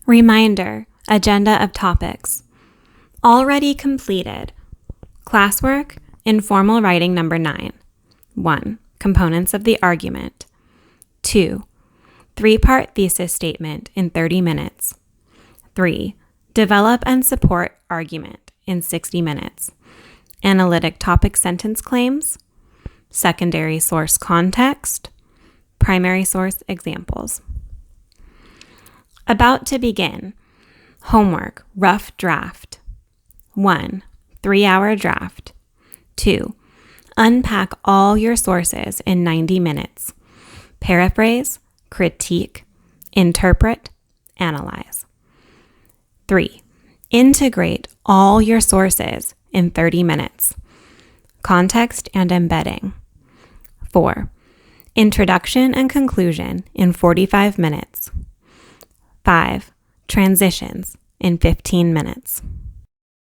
Reminder, agenda of topics. Already completed. Classwork, informal writing number 9. 1. Components of the argument. 2. 3-part thesis statement in 30 minutes. 3. Develop and support argument in 60 minutes. Analytic topic sentence claims. Secondary source context. Primary source examples. About to begin. Homework, rough draft. 1. 3-hour draft. 2. Unpack all your sources in 90 minutes. Paraphrase, critique, interpret, analyze. 3. Integrate all your sources in 30 minutes. Context and embedding. 4. Introduction and conclusion in 45 minutes. 5. Transitions in 15 minutes.